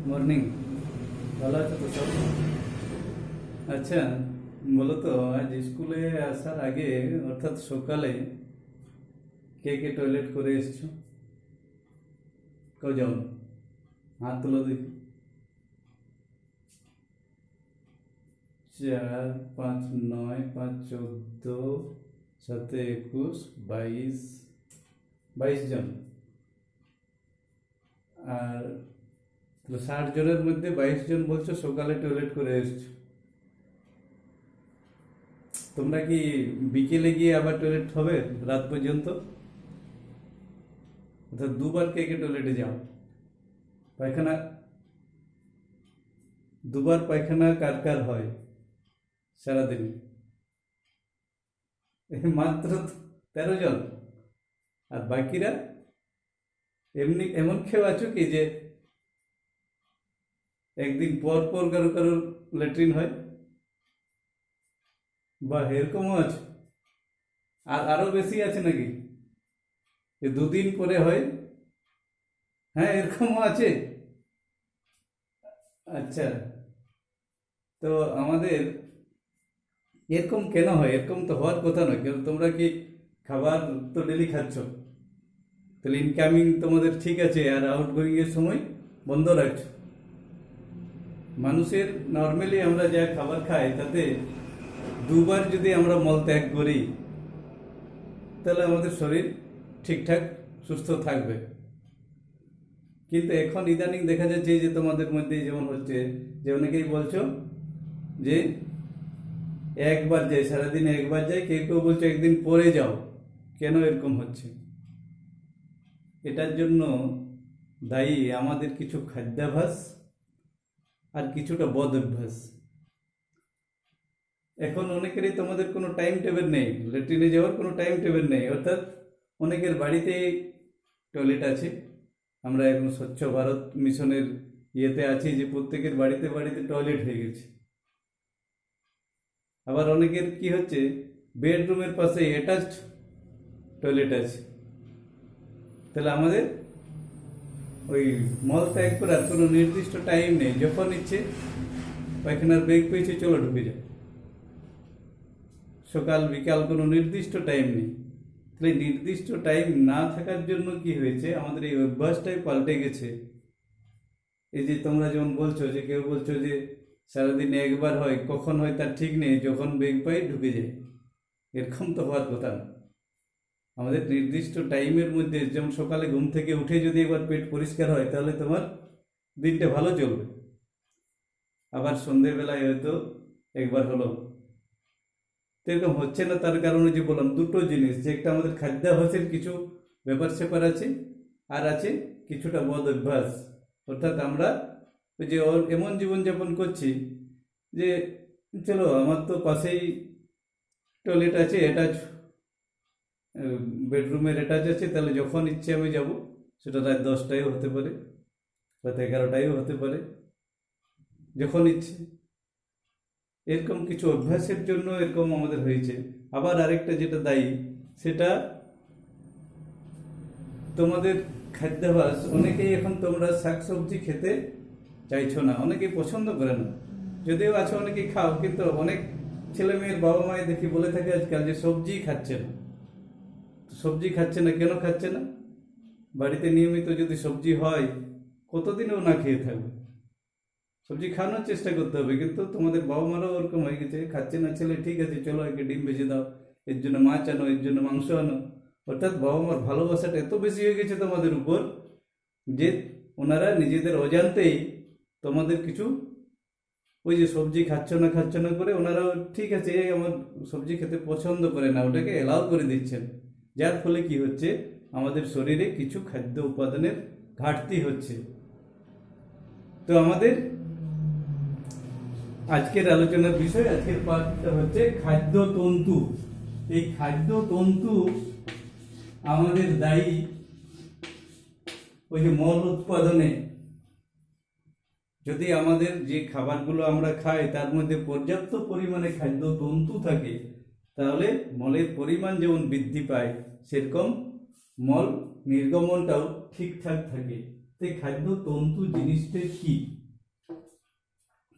Morning. ভালো আছো তো সব? আচ্ছা, বলো তো, আজ স্কুলে আসার আগে অর্থাৎ সকালে কে কে টয়লেট করে এসছো? কেউ যাও? হাত তুলো দেখি। 4, 5, 9, 5, 14, 7, 21, 22, 22 জন। আর 60 জনের মধ্যে 22 জন বলছো সকালে টয়লেট করে এসছো। তোমরা কি বিকেলে গিয়ে আবার টয়লেট হবে রাত পর্যন্ত? অর্থাৎ দুবার কে কে টয়লেটে যাও? পায়খানা, দুবার পায়খানা কার কার হয় সারাদিন? মাত্র 13 জন। আর বাকিরা এমনি এমন কেউ আছো কি যে একদিন পর পর কারো কারো ল্যাট্রিন হয়? বা এরকমও আছে? আর আরো বেশি আছে নাকি যে দুদিন পরে হয়? হ্যাঁ, এরকমও আছে। আচ্ছা, তো আমাদের এরকম কেন হয়? এরকম তো হওয়ার কথা নয়। কেন তোমরা কি খাবার তো ডেলি খাচ্ছ, তাহলে ইনকামিং তোমাদের ঠিক আছে আর আউটগোয়িং এর সময় বন্ধ রাখছো। মানুষের নর্মালি আমরা যা খাবার খাই তাতে দুবার যদি আমরা মল ত্যাগ করি তাহলে আমাদের শরীর ঠিকঠাক সুস্থ থাকবে। কিন্তু এখন ইদানিং দেখা যাচ্ছে যে তোমাদের মধ্যে যেমন হচ্ছে যে অনেকেই বলছো যে একবার যাই, সারাদিন একবার যাই, কেউ কেউ বলছো একদিন পরে যাও। কেন এরকম হচ্ছে? এটার জন্য দায়ী আমাদের কিছু খাদ্যাভ্যাস আর কিছুটা বদ অভ্যাস। এখন অনেকেরই তোমাদের কোনো টাইম টেবিল নেই, ল্যাট্রিনে যাওয়ার কোনো টাইম টেবিল নেই। অর্থাৎ অনেকের বাড়িতে টয়লেট আছে। আমরা এখন স্বচ্ছ ভারত মিশনের ইয়েতে আছি যে প্রত্যেকের বাড়িতে বাড়িতে টয়লেট হয়ে গেছে। আবার অনেকের কি হচ্ছে, বেডরুমের পাশে অ্যাটাচড টয়লেট আছে। তাহলে আমাদের ওই মল ত্যাগ করার কোনো নির্দিষ্ট টাইম নেই। যখন ইচ্ছে পায়খানার ব্রেক পেয়েছে, চলো ঢুকে যাও। সকাল বিকাল কোনো নির্দিষ্ট টাইম নেই। তাহলে নির্দিষ্ট টাইম না থাকার জন্য কি হয়েছে, আমাদের এই অভ্যাসটাই পাল্টে গেছে। এই যে তোমরা যেমন বলছো যে কেউ বলছো যে সারাদিনে একবার হয়, কখন হয় তার ঠিক নেই, যখন বেগ পাই ঢুকে যায়। এরকম তো হওয়ার কথা না। আমাদের নির্দিষ্ট টাইমের মধ্যে, যেমন সকালে ঘুম থেকে উঠে যদি একবার পেট পরিষ্কার হয় তাহলে তোমার দিনটা ভালো চলবে। আবার সন্ধেবেলায় হয়তো একবার হলো। তো এরকম হচ্ছে না, তার কারণে যে বললাম দুটো জিনিস, যে একটা আমাদের খাদ্যাভ্যাসের কিছু ব্যাপার স্যাপার আছে, আর আছে কিছুটা বদ অভ্যাস। অর্থাৎ আমরা ওই যে এমন জীবনযাপন করছি যে চলো আমার তো পাশেই টয়লেট আছে, অ্যাটাচ বেডরুমের অ্যাটাচ আছে, তাহলে যখন ইচ্ছে আমি যাব। সেটা রাত 10টায়ও হতে পারে, রাত 11টায়ও হতে পারে, যখন ইচ্ছে। এরকম কিছু অভ্যাসের জন্য এরকম আমাদের হয়েছে। আবার আরেকটা যেটা দায়ী, সেটা তোমাদের খাদ্যাভ্যাস। অনেকেই এখন তোমরা শাকসবজি খেতে চাইছো না, অনেকেই পছন্দ করে না। যদিও আছে অনেকেই খাও, কিন্তু অনেক ছেলে মেয়ের বাবা মায়ের দেখি বলে থাকে আজকাল যে সবজি খাচ্ছে না। সবজি খাচ্ছে না কেন খাচ্ছে না? বাড়িতে নিয়মিত যদি সবজি হয়, কতদিনও না খেয়ে থাকবে। সবজি খাওয়ানোর চেষ্টা করতে হবে, কিন্তু তোমাদের বাবা মারাও ওরকম হয়ে গেছে, খাচ্ছে না ছেলে, ঠিক আছে চলো একে ডিম ভেজে দাও, এর জন্য মাছ আনো, এর জন্য মাংস আনো। অর্থাৎ বাবা মার ভালোবাসাটা এত বেশি হয়ে গেছে তোমাদের উপর যে ওনারা নিজেদের অজান্তেই তোমাদের কিছু ওই যে সবজি খাচ্ছ না করে ওনারাও ঠিক আছে আমার সবজি খেতে পছন্দ করে না, ওটাকে এলাও করে দিচ্ছেন। যার ফলে কি হচ্ছে, আমাদের শরীরে কিছু খাদ্য উপাদানের ঘাটতি হচ্ছে। তো আমাদের আজকের আলোচনার বিষয়, আজকের পাঠটা হচ্ছে খাদ্যতন্তু। এই খাদ্যতন্তু আমাদের দায়ী ওই যে মল উৎপাদনে। যদি আমাদের যে খাবারগুলো আমরা খাই তার মধ্যে পর্যাপ্ত পরিমাণে খাদ্যতন্তু থাকে, তাহলে মলের পরিমাণ যেমন বৃদ্ধি পায়, সেরকম মল নির্গমনটাও ঠিকঠাক থাকে। তো তো খাদ্যতন্তু জিনিসটা কি?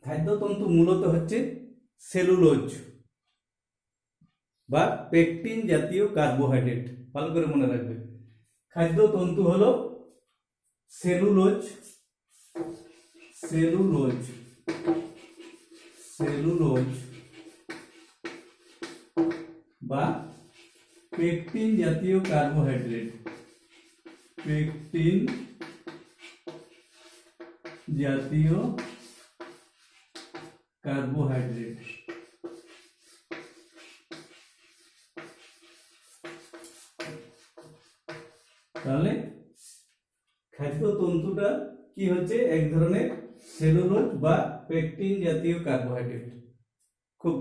খাদ্যতন্তু মূলত হচ্ছে সেলুলোজ বা পেকটিন জাতীয় কার্বোহাইড্রেট। ভালো করে মনে রাখবে, খাদ্যতন্তু হলো সেলুলোজ, সেলুলোজ, সেলুলোজ বা পেকটিন জাতীয় কার্বোহাইড্রেট, পেকটিন জাতীয় কার্বোহাইড্রেট। তাহলে খাদ্যতন্তুটা কি হচ্ছে? এক ধরনের সেলুলোজ বা পেকটিন জাতীয় কার্বোহাইড্রেট। খুব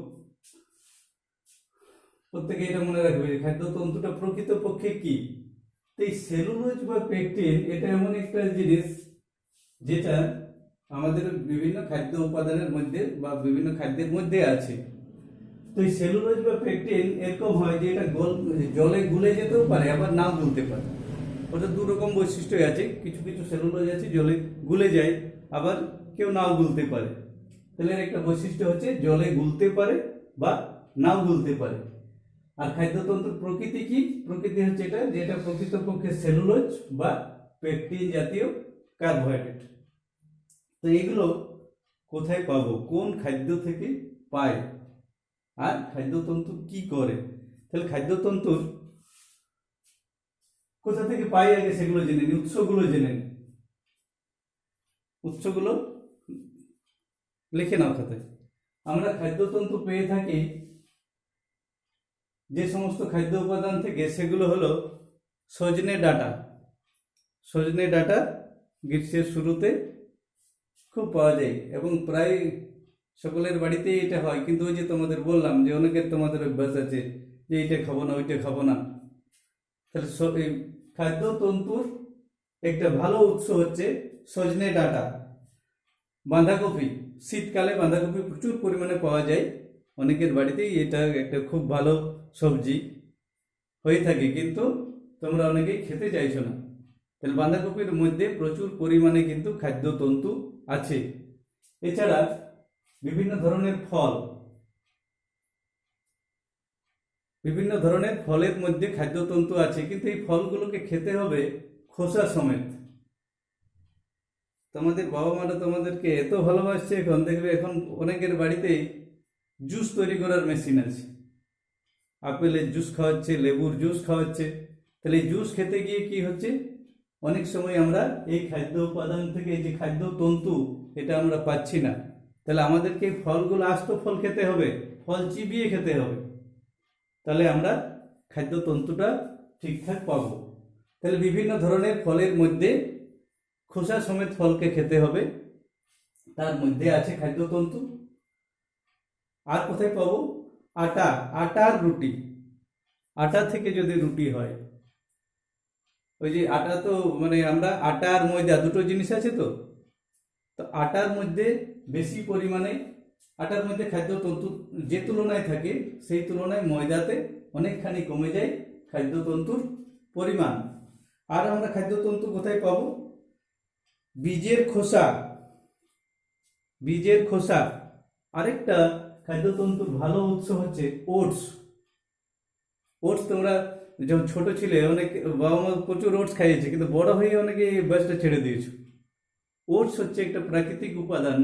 প্রত্যেকে এটা মনে রাখবে, খাদ্যতন্তুটা প্রকৃতপক্ষে কি। এই সেলুলোজ বা পেকটিন এটা এমন একটা জিনিস যেটা আমাদের বিভিন্ন খাদ্য উপাদানের মধ্যে বা বিভিন্ন খাদ্যের মধ্যে আছে। তো এই সেলুলোজ বা পেকটিন এরকম হয় যে এটা জলে গুলে যেতেও পারে, আবার নাও গুলতে পারে। ওটা দু রকম বৈশিষ্ট্য আছে, কিছু কিছু সেলুলোজ আছে জলে গুলে যায়, আবার কেউ নাও গুলতে পারে। তাহলে একটা বৈশিষ্ট্য হচ্ছে জলে গুলতে পারে বা নাও গুলতে পারে। আর খাদ্যতন্ত্রের প্রকৃতি কি? প্রকৃতি হচ্ছে এটা যেটা প্রকৃতপক্ষে সেলুলোজ বা পেকটিন জাতীয় কার্বোহাইড্রেট। তো এগুলো কোথায় পাবো? কোন খাদ্য থেকে পাই? আর খাদ্যতন্তু কি করে? তাহলে খাদ্যতন্তুর কোথা থেকে পাই আগে সেগুলো জেনে নিই, উৎসগুলো জেনে নিই। উৎসগুলো লিখে নাও খাতায়। আমরা খাদ্যতন্তু পেয়ে থাকি যে সমস্ত খাদ্য উপাদান থেকে, সেগুলো হলো সজনে ডাঁটা। সজনে ডাঁটা গ্রীষ্মের শুরুতে খুব পাওয়া যায় এবং প্রায় সকলের বাড়িতেই এটা হয়। কিন্তু ওই যে তোমাদের বললাম যে অনেকের তোমাদের অভ্যাস আছে যে এইটা খাবো না ওইটা খাবো না। তাহলে খাদ্যতন্তুর একটা ভালো উৎস হচ্ছে সজনে ডাঁটা। বাঁধাকপি, শীতকালে বাঁধাকপি প্রচুর পরিমাণে পাওয়া যায়, অনেকের বাড়িতেই এটা একটা খুব ভালো সবজি হয়ে থাকে, কিন্তু তোমরা অনেকেই খেতে চাইছো না। তাহলে বাঁধাকপির মধ্যে প্রচুর পরিমাণে কিন্তু খাদ্যতন্তু আছে। এছাড়া বিভিন্ন ধরনের ফল, বিভিন্ন ধরনের ফলের মধ্যে খাদ্যতন্তু আছে, কিন্তু এই ফলগুলোকে খেতে হবে খোসা সমেত। তোমাদের বাবা মারা তোমাদেরকে এত ভালোবাসছে, এখন দেখবে এখন অনেকের বাড়িতেই জুস তৈরি করার মেশিন আছে, আপেলের জুস খাওয়াচ্ছে, লেবুর জুস খাওয়াচ্ছে। তাহলে এই জুস খেতে গিয়ে কি হচ্ছে, অনেক সময় আমরা এই খাদ্য উপাদান থেকে যে খাদ্যতন্তু এটা আমরা পাচ্ছি না। তাহলে আমাদেরকে ফলগুলো, আস্ত ফল খেতে হবে, ফল চিবিয়ে খেতে হবে, তাহলে আমরা খাদ্যতন্তুটা ঠিকঠাক পাবো। তাহলে বিভিন্ন ধরনের ফলের মধ্যে খোসা সমেত ফলকে খেতে হবে, তার মধ্যে আছে খাদ্যতন্তু। আর কোথায় পাবো? আটা, আটার রুটি। আটা থেকে যদি রুটি হয়, ওই যে আটা তো মানে আমরা আটা আর ময়দা দুটো জিনিস আছে, তো আটার মধ্যে বেশি পরিমাণে, আটার মধ্যে খাদ্যতন্তু যে তুলনায় থাকে সেই তুলনায় ময়দাতে অনেকখানি কমে যায় খাদ্যতন্তুর পরিমাণ। আর আমরা খাদ্যতন্তু কোথায় পাবো? বীজের খোসা, বীজের খোসা। আরেকটা খাদ্যতন্তুর ভালো উৎস হচ্ছে ওটস। ওটস তোমরা যখন ছোট ছিলে অনেক বাবা মা প্রচুর ওটস খাইয়েছে, কিন্তু বড় হয়ে অনেকে এই অভ্যাসটা ছেড়ে দিয়েছো। ওটস হচ্ছে একটা প্রাকৃতিক উপাদান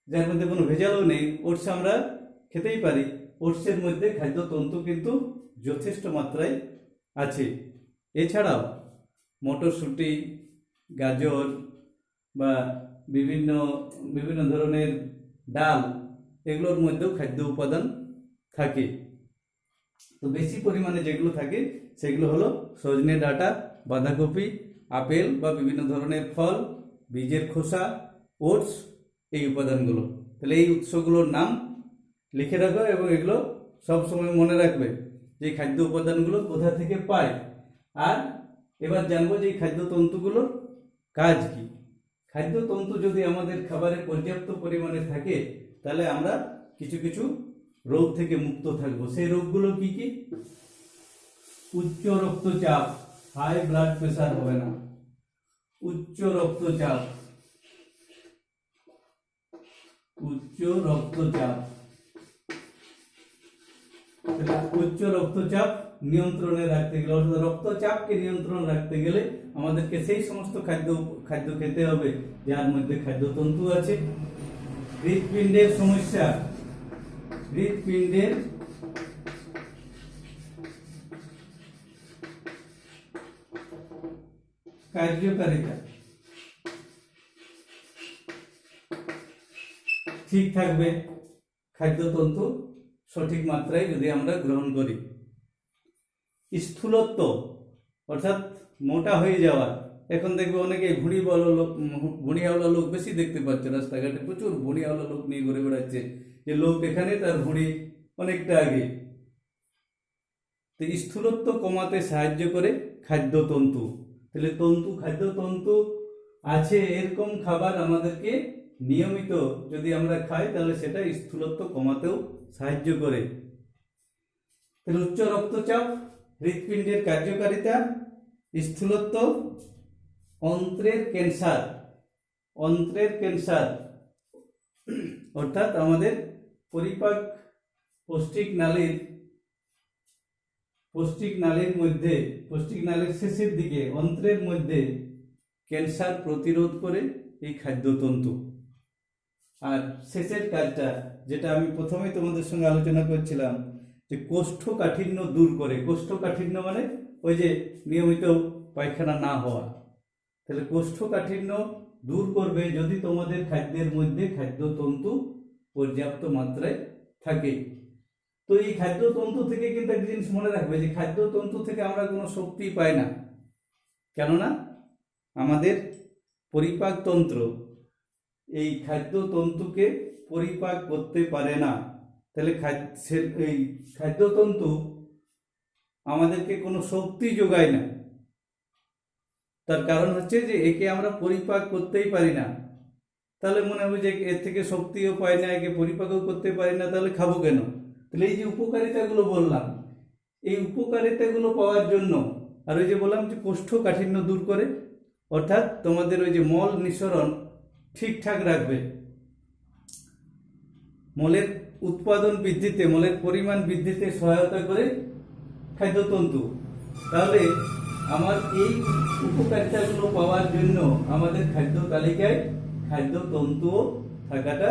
যার মধ্যে কোনো ভেজালও নেই, ওটস আমরা খেতেই পারি। ওটসের মধ্যে খাদ্যতন্তু কিন্তু যথেষ্ট মাত্রায় আছে। এছাড়াও মটরশুঁটি, গাজর বা বিভিন্ন বিভিন্ন ধরনের ডাল, এগুলোর মধ্যেও খাদ্য উপাদান থাকে। তো বেশি পরিমাণে যেগুলো থাকে সেগুলো হলো সজনে ডাঁটা, বাঁধাকপি, আপেল বা বিভিন্ন ধরনের ফল, বীজের খোসা, ওটস, এই উপাদানগুলো। তাহলে এই উৎসগুলোর নাম লিখে রাখো এবং এগুলো সবসময় মনে রাখবে যে খাদ্য উপাদানগুলো কোথা থেকে পায়। আর এবার জানবো যে এই খাদ্যতন্তুগুলোর কাজ কি। খাদ্যতন্তু যদি আমাদের খাবারে পর্যাপ্ত পরিমাণে থাকে, তাহলে আমরা কিছু কিছু রোগ থেকে মুক্ত থাকবো। সেই রোগগুলো কি কি? উচ্চ রক্তচাপ, হাই ব্লাড প্রেশার হবে না। উচ্চ রক্তচাপ, উচ্চ রক্তচাপ। উচ্চ রক্তচাপ নিয়ন্ত্রণে রাখতে গেলে, অর্থাৎ রক্তচাপকে নিয়ন্ত্রণ রাখতে গেলে আমাদেরকে সেই সমস্ত খাদ্য খেতে হবে যার মধ্যে খাদ্যতন্তু আছে। হৃৎপিণ্ডের সমস্যা, হৃৎপিণ্ডের কার্যকারিতা ঠিক থাকবে খাদ্যতন্তু সঠিক মাত্রায় যদি আমরা গ্রহণ করি। স্থূলত্ব অর্থাৎ মোটা হয়ে যাওয়া, এখন দেখবে অনেকে ভুঁড়িওয়ালা লোক বেশি দেখতে পাচ্ছে রাস্তাঘাটে, প্রচুর ভুঁড়িওয়ালা লোক নিয়ে ঘুরে বেড়াচ্ছে, যে লোক এখানে তার ভুঁড়ি অনেকটা আগে। তো স্থূলত্ব কমাতে সাহায্য করে খাদ্যতন্তু। তাহলে খাদ্যতন্তু আছে এরকম খাবার আমাদেরকে নিয়মিত যদি আমরা খাই তাহলে সেটা স্থূলত্ব কমাতেও সাহায্য করে। তাহলে উচ্চ রক্তচাপ, হৃৎপিণ্ডের কার্যকারিতা, স্থূলত্ব, অন্ত্রের ক্যান্সার, অন্ত্রের ক্যান্সার অর্থাৎ আমাদের পরিপাক পৌষ্টিক নালীর শেষের দিকে অন্ত্রের মধ্যে ক্যান্সার প্রতিরোধ করে এই খাদ্যতন্তু। আর শেষের কাজটা যেটা আমি প্রথমেই তোমাদের সঙ্গে আলোচনা করছিলাম, যে কোষ্ঠকাঠিন্য দূর করে। কোষ্ঠকাঠিন্য মানে ওই যে নিয়মিত পায়খানা না হওয়া। তাহলে কোষ্ঠকাঠিন্য দূর করবে যদি তোমাদের খাদ্যের মধ্যে খাদ্যতন্তু পর্যাপ্ত মাত্রায় থাকে। তো এই খাদ্যতন্তু থেকে কিন্তু একটা জিনিস মনে রাখবে, যে খাদ্যতন্তু থেকে আমরা কোনো শক্তি পাই না, কেননা আমাদের পরিপাকতন্ত্র এই খাদ্যতন্তুকে পরিপাক করতে পারে না। তাহলে এই খাদ্যতন্তু আমাদেরকে কোনো শক্তি যোগায় না। তার কারণ হচ্ছে যে একে আমরা পরিপাক করতেই পারি না। তাহলে মনে হবে যে এর থেকে শক্তিও পাই না, একে পরিপাকও করতে পারি না, তাহলে খাবো কেন? তাহলে এই যে উপকারিতাগুলো বললাম, এই উপকারিতাগুলো পাওয়ার জন্য, আর ওই যে বললাম যে কোষ্ঠকাঠিন্য দূর করে, অর্থাৎ তোমাদের ওই যে মল নিঃসরণ ঠিকঠাক রাখবে, মলের উৎপাদন বৃদ্ধিতে, মলের পরিমাণ বৃদ্ধিতে সহায়তা করে খাদ্যতন্তু। তাহলে আমার এই উপকারিতাগুলো পাওয়ার জন্য আমাদের খাদ্য তালিকায় খাদ্যতন্তুও থাকাটা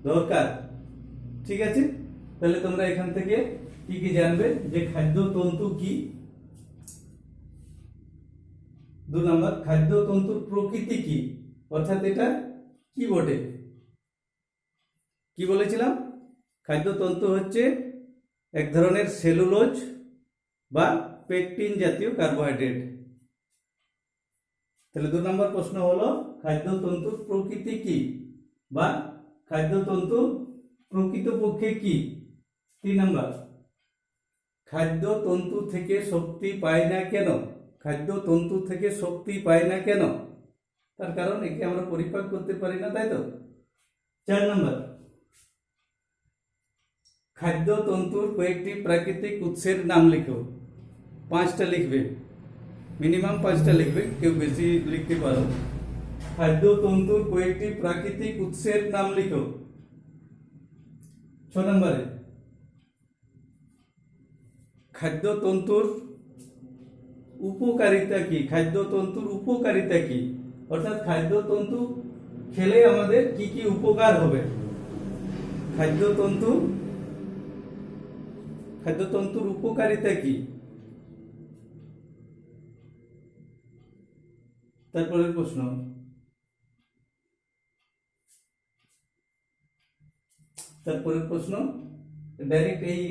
দরকার। ঠিক আছে? তাহলে তোমরা এখান থেকে কি কি জানবে, যে খাদ্যতন্তু কি। 2 নম্বর, খাদ্যতন্তুর প্রকৃতি কি, অর্থাৎ এটা কি বটে। কি বলেছিলাম? খাদ্যতন্তু হচ্ছে এক ধরনের সেলুলোজ বা পেকটিন জাতীয় কার্বোহাইড্রেট। তাহলে 2 নম্বর প্রশ্ন হলো খাদ্যতন্তুর প্রকৃতি কি, বা খাদ্যতন্তু প্রকৃতপক্ষে কি। 3 নম্বর, খাদ্যতন্তু থেকে শক্তি পায় না কেন। খাদ্যতন্তু থেকে শক্তি পায় না কেন? তার কারণ একে আমরা পরিপাক করতে পারি না, তাই তো। 4 নম্বর, খাদ্যতন্তুর কয়েকটি প্রাকৃতিক উৎসের নাম লিখো। 5টা লিখবে, মিনিমাম 5টা লিখবে, কেউ বেশি লিখতে পারো। খাদ্যতন্তুর কয়েকটি প্রাকৃতিক উৎসের নাম লিখো। 6 নম্বরে, খাদ্যতন্তুর উপকারিতা কি। খাদ্যতন্তুর উপকারিতা কি, অর্থাৎ খাদ্যতন্তু খেলে আমাদের কি কি উপকার হবে। খাদ্যতন্তুর উপকারিতা কি। তারপরের প্রশ্ন, ডাইরেক্ট এই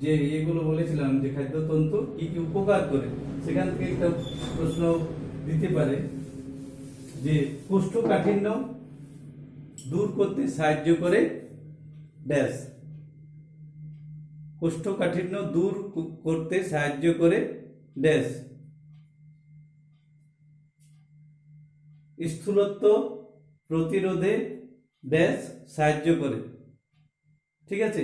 যে এগুলো বলেছিলাম যে খাদ্যতন্তু কি কি উপকার করে, সেখান থেকে একটা প্রশ্ন দিতে পারে যে কোষ্ঠকাঠিন্য দূর করতে সাহায্য করে ড্যাশ। কোষ্ঠকাঠিন্য দূর করতে সাহায্য করে ড্যাশ। স্থূলত্ব প্রতিরোধে ড্যাশ সাহায্য করে। ঠিক আছে,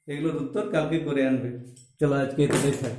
এগুলোর উত্তর কালকে করে আনবে। চলো আজকে এটা দেখা।